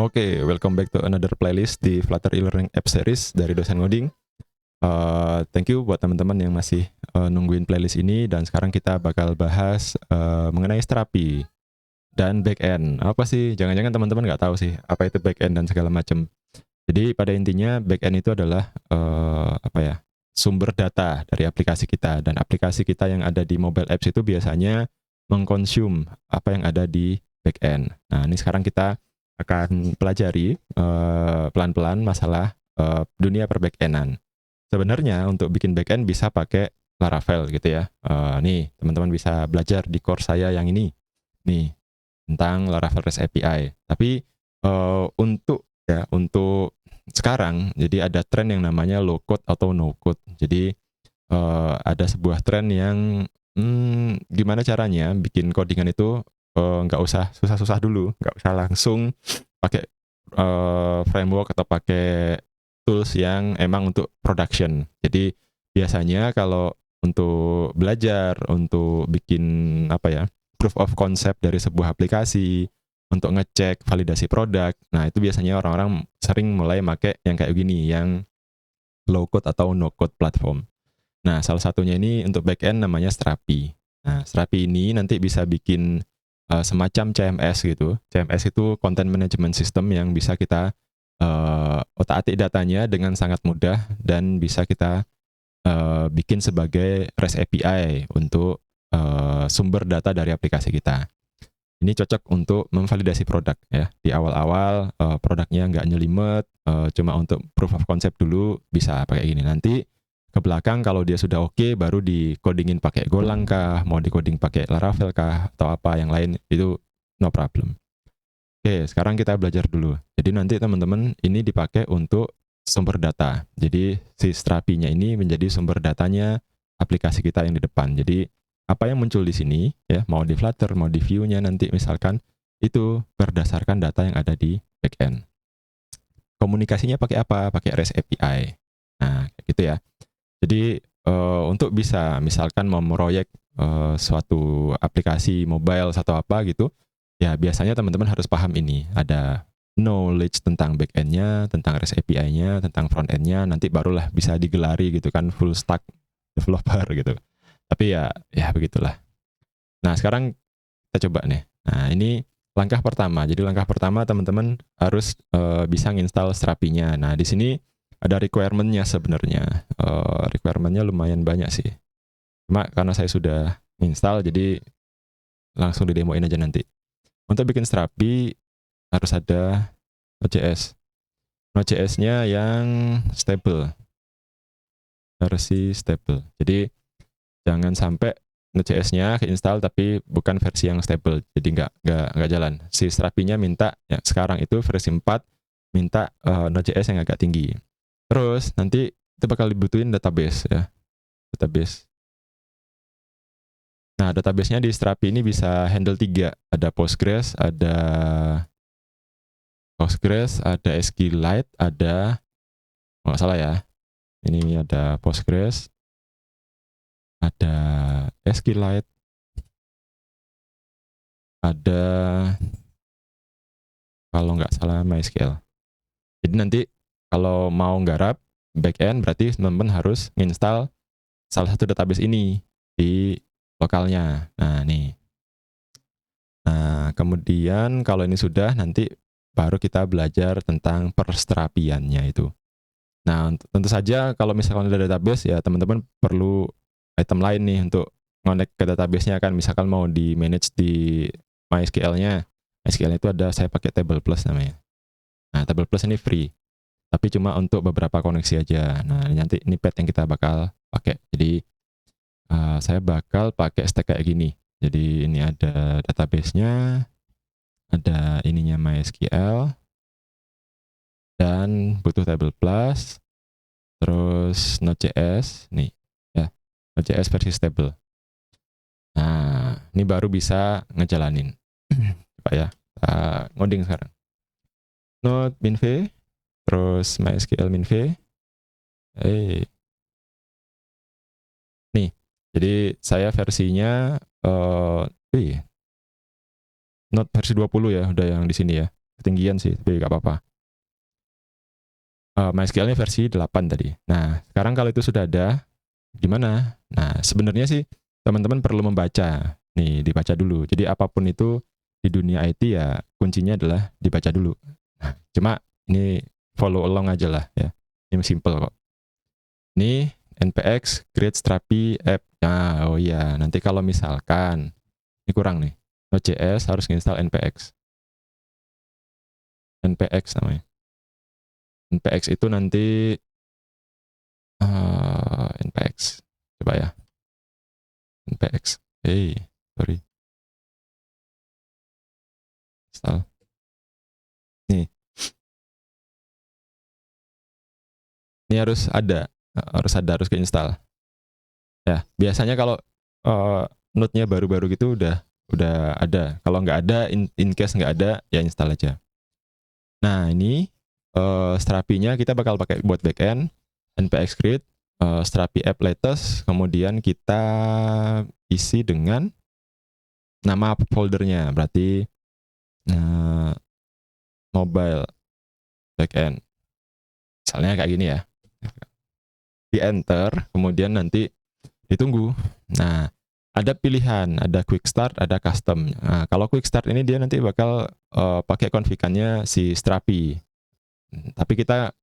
Oke, welcome back to another playlist di Flutter e-learning app series dari dosen ngoding. Thank you buat teman-teman yang masih nungguin playlist ini, dan sekarang kita bakal bahas mengenai Strapi dan backend. Apa sih? Jangan-jangan teman-teman nggak tahu sih apa itu backend dan segala macam. Jadi pada intinya backend itu adalah sumber data dari aplikasi kita, dan aplikasi kita yang ada di mobile apps itu biasanya mengkonsum apa yang ada di backend. Nah, ini sekarang kita akan pelajari pelan-pelan masalah dunia perbackendan. Sebenarnya untuk bikin backend bisa pakai Laravel gitu ya. Nih, teman-teman bisa belajar di course saya yang ini. Nih, tentang Laravel REST API. Tapi untuk sekarang, jadi ada tren yang namanya low code atau no code. Jadi ada sebuah tren yang gimana caranya bikin codingan itu nggak usah susah-susah dulu, nggak usah langsung pakai framework atau pakai tools yang emang untuk production. Jadi biasanya kalau untuk belajar, untuk bikin proof of concept dari sebuah aplikasi, untuk ngecek validasi produk, nah itu biasanya orang-orang sering mulai make yang kayak gini, yang low code atau no code platform. Nah, salah satunya ini untuk backend namanya Strapi. Nah, Strapi ini nanti bisa bikin semacam CMS gitu. CMS itu Content Management System yang bisa kita otak-atik datanya dengan sangat mudah, dan bisa kita bikin sebagai REST API untuk sumber data dari aplikasi kita. Ini cocok untuk memvalidasi produk ya. Di awal-awal produknya nggak nyelimet, cuma untuk proof of concept dulu bisa pakai gini. Nanti ke belakang kalau dia sudah oke, baru di codingin pakai Golang kah, mau di coding pakai Laravel kah, atau apa yang lain, itu no problem. Oke, sekarang kita belajar dulu. Jadi nanti teman-teman ini dipakai untuk sumber data. Jadi si Strapi-nya ini menjadi sumber datanya aplikasi kita yang di depan. Jadi apa yang muncul di sini ya, mau di Flutter, mau di view-nya nanti misalkan, itu berdasarkan data yang ada di backend. Komunikasinya pakai apa? Pakai REST API. Nah, kayak gitu ya. Jadi untuk bisa misalkan memproyek suatu aplikasi mobile atau apa gitu, ya biasanya teman-teman harus paham ini. Ada knowledge tentang backend-nya, tentang REST API-nya, tentang front-end-nya, nanti barulah bisa digelari gitu kan, full stack developer gitu. Tapi ya begitulah. Nah, sekarang kita coba nih. Nah, ini langkah pertama. Jadi langkah pertama teman-teman harus bisa nginstal Strapi-nya. Nah, di sini ada requirement-nya sebenarnya. Requirement-nya lumayan banyak sih. Cuma karena saya sudah install, jadi langsung didemoin aja nanti. Untuk bikin Strapi harus ada Node.js. Node.js-nya yang stable. Versi stable. Jadi jangan sampai Node.js-nya keinstall tapi bukan versi yang stable. Jadi nggak jalan. Si Strapi-nya minta ya sekarang itu versi 4, minta Node.js yang agak tinggi. Terus nanti itu bakal dibutuhin database ya. Database. Nah, database-nya di Strapi ini bisa handle 3. Ada Postgres, ada SQLite, ada, nggak salah ya, ini ada Postgres, ada SQLite, ada, kalau nggak salah, MySQL. Jadi nanti kalau mau nggarap backend, berarti teman-teman harus nginstal salah satu database ini di lokalnya. Nah, nih. Nah, kemudian kalau ini sudah, nanti baru kita belajar tentang perstrapiannya itu. Nah, tentu saja kalau misalkan ada database, ya teman-teman perlu item lain nih untuk connect ke database-nya kan. Misalkan mau di manage di MySQL-nya. MySQL itu ada, saya pakai Table Plus namanya. Nah, Table Plus ini free, tapi cuma untuk beberapa koneksi aja. Nah, nanti ini path yang kita bakal pakai. Jadi saya bakal pakai stack kayak gini. Jadi ini ada database-nya, ada ininya MySQL, dan butuh Table Plus, terus Node.js, nih ya, Node.js versi stable. Nah, ini baru bisa ngejalanin. Coba ya, ngoding sekarang. Node min-v, terus MySQL min-v. Nih, jadi saya versinya Node versi 20 ya, udah yang di sini ya. ketinggian sih, tapi nggak apa-apa. MySQL-nya versi 8 tadi. Nah, sekarang kalau itu sudah ada, gimana? Nah, sebenarnya sih teman-teman perlu membaca. Nih, dibaca dulu. Jadi apapun itu di dunia IT ya kuncinya adalah dibaca dulu. Nah, cuma ini follow along aja lah ya. Ini simple kok. Ini npx create strapi app. Nah, oh iya, nanti kalau misalkan ini kurang nih. Node.js harus install npx. npx namanya. npx itu nanti npx. Coba ya. npx. Sorry. Install. Nih. Ini harus harus keinstall. Ya, biasanya kalau node-nya baru-baru gitu udah ada. Kalau nggak ada, in case nggak ada, ya install aja. Nah, ini Strapi-nya kita bakal pakai buat backend, npx create, Strapi app latest, kemudian kita isi dengan nama foldernya, berarti mobile backend. Misalnya kayak gini ya. Di enter, kemudian nanti ditunggu. Nah, ada pilihan, ada quick start, ada custom. Nah, kalau quick start ini dia nanti bakal pakai konfigannya si Strapi. Tapi kita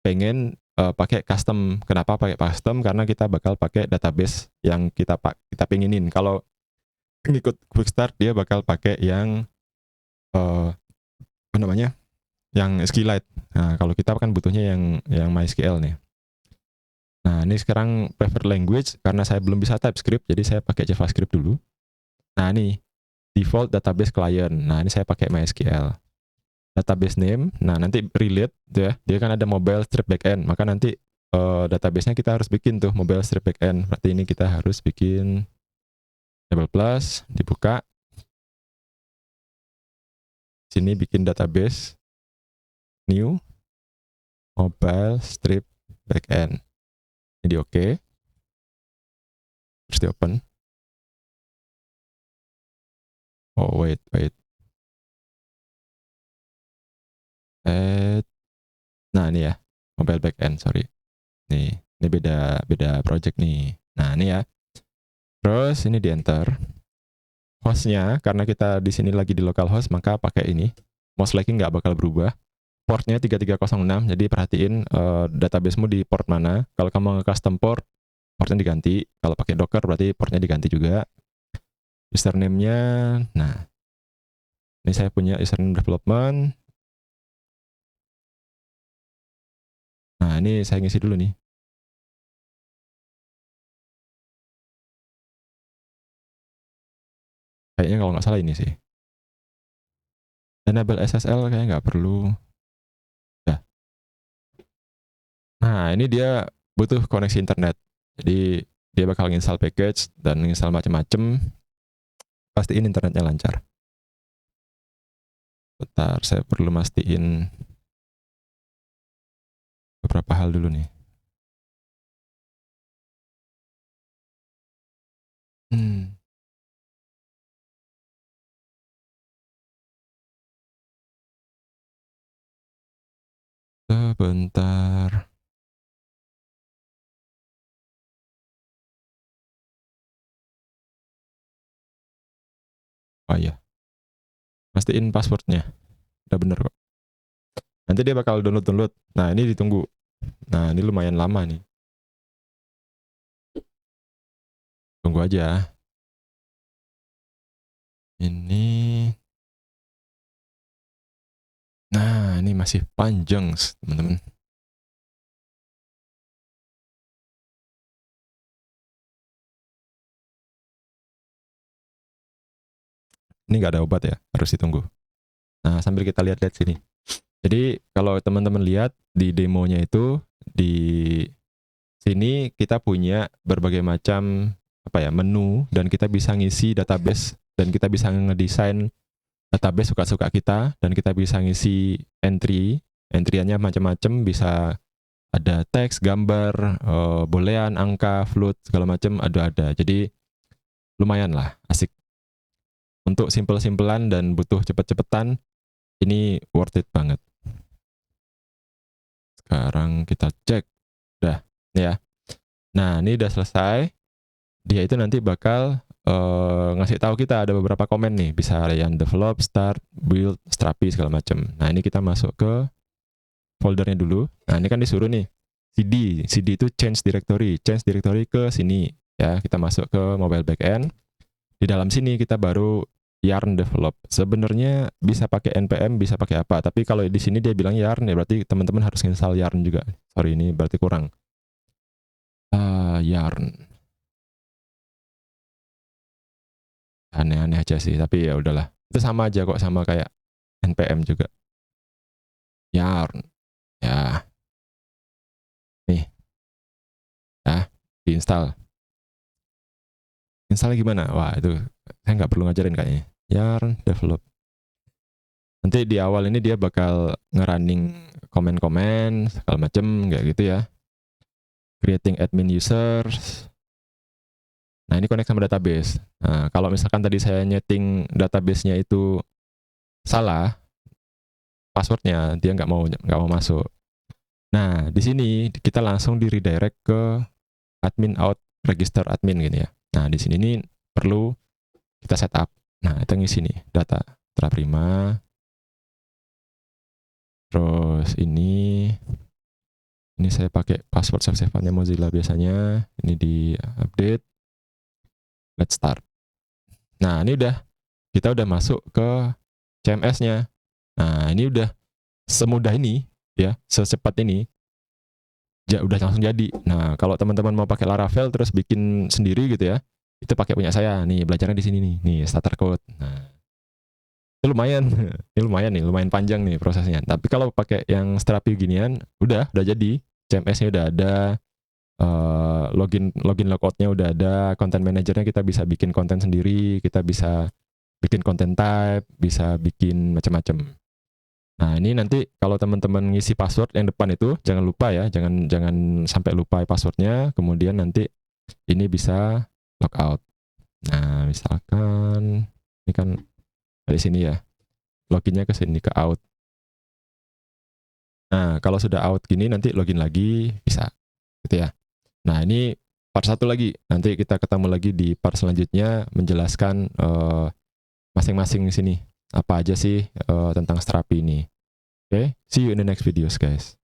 pengen pakai custom. Kenapa pakai custom? Karena kita bakal pakai database yang kita pengenin. Kalau ngikut quick start dia bakal pakai yang apa namanya? Yang SQLite. Nah, kalau kita kan butuhnya yang MySQL nih. Nah, ini sekarang preferred language, karena saya belum bisa TypeScript, jadi saya pakai JavaScript dulu. Nah, ini default database client. Nah, ini saya pakai MySQL. Database name, nah nanti relate, ya, dia kan ada mobile strip backend, maka nanti database-nya kita harus bikin tuh mobile strip backend. Berarti ini kita harus bikin double plus, dibuka. Sini bikin database, new, mobile strip backend. Ini di oke. Terus di open. Oh wait. Nah ini ya, mobile backend, sorry. Nih, ini beda project nih. Nah ini ya. Terus ini di enter. Hostnya, karena kita di sini lagi di localhost, maka pakai ini. Most likely nggak bakal berubah. Portnya 3306, jadi perhatiin databasemu di port mana. Kalau kamu custom port, portnya diganti. Kalau pakai Docker berarti portnya diganti juga. Username-nya, nah ini saya punya username development. Nah ini saya ngisi dulu nih. Kayaknya kalau nggak salah ini sih. Enable SSL kayaknya nggak perlu. Nah. Nah ini dia butuh koneksi internet. Jadi dia bakal install package dan install macam-macam. Pastiin internetnya lancar. Bentar, saya perlu mastiin beberapa hal dulu nih. Sebentar. Oh iya. Pastiin passwordnya. Udah bener kok. Nanti dia bakal download. Nah ini ditunggu. Nah ini lumayan lama nih. Tunggu aja. Ini. Nah ini masih panjang teman-teman. Ini nggak ada obat ya, harus ditunggu. Nah sambil kita lihat-lihat sini. Jadi kalau teman-teman lihat di demonya itu, di sini kita punya berbagai macam menu, dan kita bisa ngisi database, dan kita bisa ngedesain database suka-suka kita, dan kita bisa ngisi entry-nya macam-macam, bisa ada teks, gambar, boolean, angka, float, segala macam ada. Jadi lumayan lah, asik. Untuk simpel-simpelan dan butuh cepet-cepetan, Ini worth it banget. Sekarang kita cek. Udah, ya. Nah, ini udah selesai. Dia itu nanti bakal ngasih tahu kita ada beberapa komen nih, bisa yang develop, start, build, strapi segala macam. Nah, ini kita masuk ke foldernya dulu. Nah, ini kan disuruh nih CD itu change directory ke sini ya. Kita masuk ke mobile backend. Di dalam sini kita baru yarn develop. Sebenarnya bisa pakai npm, bisa pakai apa, tapi kalau di sini dia bilang yarn ya berarti teman-teman harus install yarn juga. Sorry, ini berarti kurang. Yarn. Aneh-aneh aja sih, tapi ya udahlah. Itu sama aja kok, sama kayak npm juga. Yarn. Ya. Nih. Ya, diinstal. Install gimana? Wah, itu saya nggak perlu ngajarin kayaknya. Yarn develop. Nanti di awal ini dia bakal ngerunning komen-komen segala macem kayak gitu ya. Creating admin users. Nah, ini connect sama database. Nah, kalau misalkan tadi saya nyeting database-nya itu salah, passwordnya dia nggak mau masuk. Nah, di sini kita langsung di redirect ke admin out register admin gitu ya. Nah, di sini ini perlu kita setup. Nah, kita ngisi nih data Terra-Prima. Terus ini saya pakai password save-saveannya Mozilla biasanya. Ini di update. Let's start. Nah, ini kita udah masuk ke CMS-nya. Nah, ini udah semudah ini ya, secepat ini. Udah langsung jadi. Nah, kalau teman-teman mau pakai Laravel terus bikin sendiri gitu ya, itu pakai punya saya. Nih, belajarnya di sini nih. Nih, starter code. Nah, itu lumayan. Ini lumayan panjang nih prosesnya. Tapi kalau pakai yang Strapi ginian, udah jadi. CMS-nya udah ada, login logout-nya udah ada, content manajernya kita bisa bikin konten sendiri, kita bisa bikin content type, bisa bikin macam-macam. Nah, ini nanti kalau teman-teman ngisi password yang depan itu jangan lupa ya, jangan sampai lupa passwordnya. Kemudian nanti ini bisa logout. Nah, misalkan ini kan dari sini ya, loginnya ke sini ke out. Nah, kalau sudah out gini nanti login lagi bisa, gitu ya. Nah, ini part 1 lagi. Nanti kita ketemu lagi di part selanjutnya menjelaskan masing-masing sini apa aja sih tentang Strapi ini. Okay, see you in the next videos guys.